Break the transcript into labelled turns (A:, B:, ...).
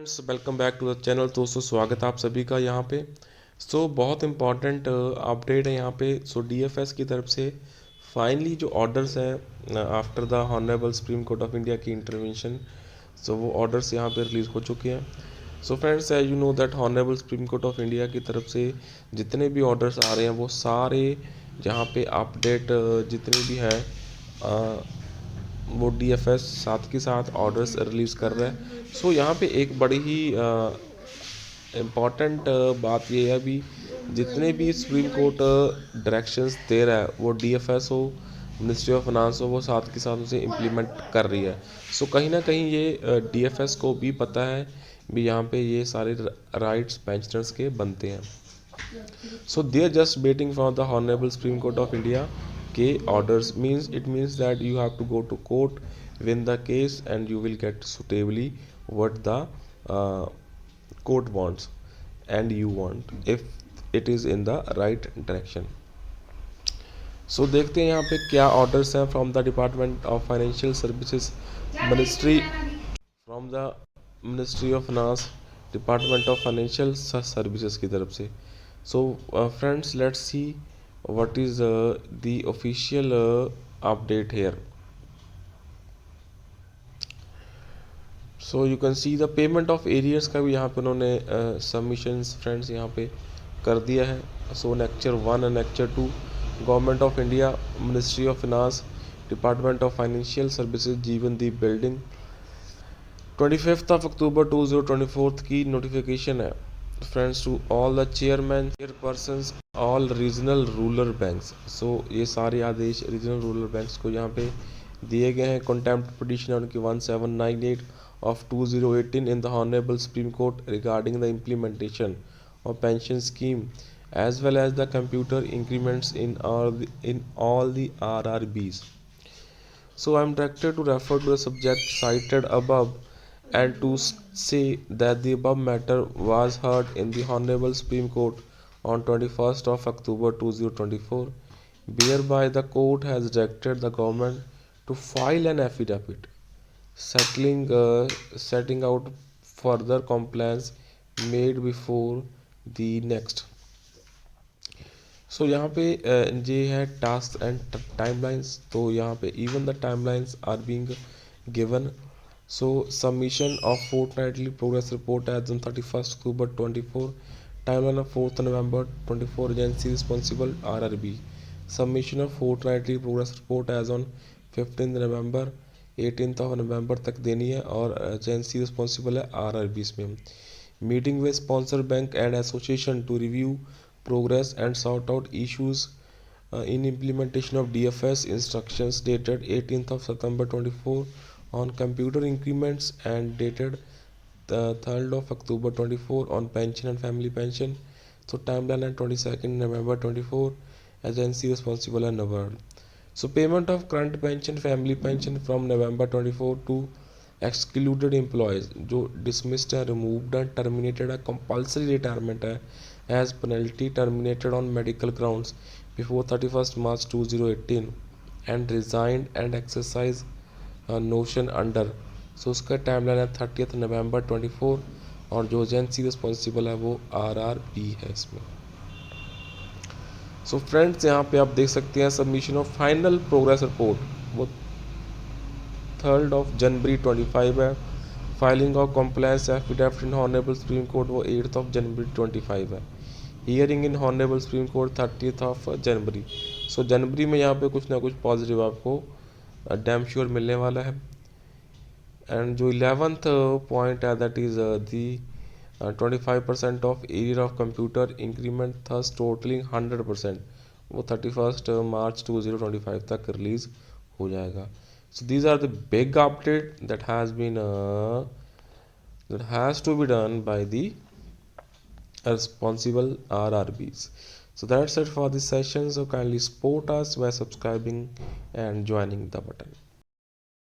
A: Friends welcome back to the channel. दोस्तों स्वागत है आप सभी का यहाँ पे। बहुत इम्पॉर्टेंट अपडेट है यहाँ पे। डीएफएस की तरफ से फाइनली जो ऑर्डर्स हैं after the honourable supreme court of India की इंटरवेंशन, वो ऑर्डर्स यहाँ पे रिलीज़ हो चुके हैं। Friends you know that honourable supreme court of India की तरफ से जितने भी ऑर्डर्स आ रहे हैं वो सारे जहाँ पे अपडेट जितने भी हैं वो डीएफएस साथ के साथ ऑर्डर्स रिलीज़ कर रहा है। यहाँ पे एक बड़ी ही इम्पॉर्टेंट बात ये है अभी जितने भी सुप्रीम कोर्ट डायरेक्शंस दे रहा है वो डीएफएस हो, मिनिस्ट्री ऑफ फाइनेंस हो, वो साथ के साथ उसे इम्प्लीमेंट कर रही है। कहीं ना कहीं ये डीएफएस को भी पता है भी यहाँ पे ये सारे राइट्स पेंशनर्स के बनते हैं। They are just waiting for the honourable supreme court of India के orders. Means that you have to go to court, win the case, and you will get suitably what the court wants and you want if it is in the right direction. देखते हैं यहाँ पे क्या orders हैं from the department of financial services ministry, from the ministry of finance, department of financial services की तरफ से। Friends let's see what is the official update here. You can see the payment of arrears का भी यहाँ पे उन्होंने submissions friends यहाँ पे कर दिया है। Annexure 1 and annexure 2 government of India, ministry of finance, department of financial services, Jeevan Deep building. 25 October 2024 की नोटिफिकेशन है friends to all the chairpersons all regional rural banks. ये सारे आदेश रीजनल रूरल बैंक्स को यहाँ पे दिए गए हैं। कंटेम्प्ट पिटीशन उनकी 1798 of 2018 in the Honorable Supreme Court regarding the implementation of pension scheme as well as the computer increments in all the RRBs. I am directed to refer to the subject cited above and to say that the above matter was heard in the Honorable Supreme Court on 21st of October 2024, whereby the court has directed the government to file an affidavit setting out further compliance made before the next। यहाँ पे ये है task and timelines. यहाँ पे even the timelines are being given. Submission of fortnightly progress report as on 31 October 24, timeline of 4 November 24, agency responsible RRB. Submission of fortnightly progress report as on 15 November 18 November तक देनी है और agency responsible है RRB इसमें। Meeting with sponsor bank and association to review progress and sort out issues in implementation of DFS instructions dated 18th of September 24 on computer increments and dated the 3rd of October 24 on pension and family pension. Timeline at 22nd November 24, agency responsible and NABARD. Payment of current pension, family pension from November 24 to excluded employees जो dismissed है, removed है, terminated है, compulsory retirement है as penalty, terminated on medical grounds before 31st March 2018 and resigned and exercise notion under। उसका timeline है 30th नवंबर 24 और जो agency responsible है वो आरआरबी है इसमें। फ्रेंड्स यहाँ पे आप देख सकते हैं submission of final progress report वो 3rd of January 25 है। Filing of compliance affidavit in honourable supreme court वो 8th of January 25 है। Hearing in honourable supreme court 30th of January। जनवरी में यहाँ पे कुछ ना कुछ पॉजिटिव आपको डैम श्योर मिलने वाला है। एंड जो 11th पॉइंट है that is the 25% of area of computer increment thus totalling 100% वो 31st March 2025 तक रिलीज हो जाएगा। These are the big update that has to be done by the responsible RRBs. That's it for this session. Kindly support us by subscribing and joining the button.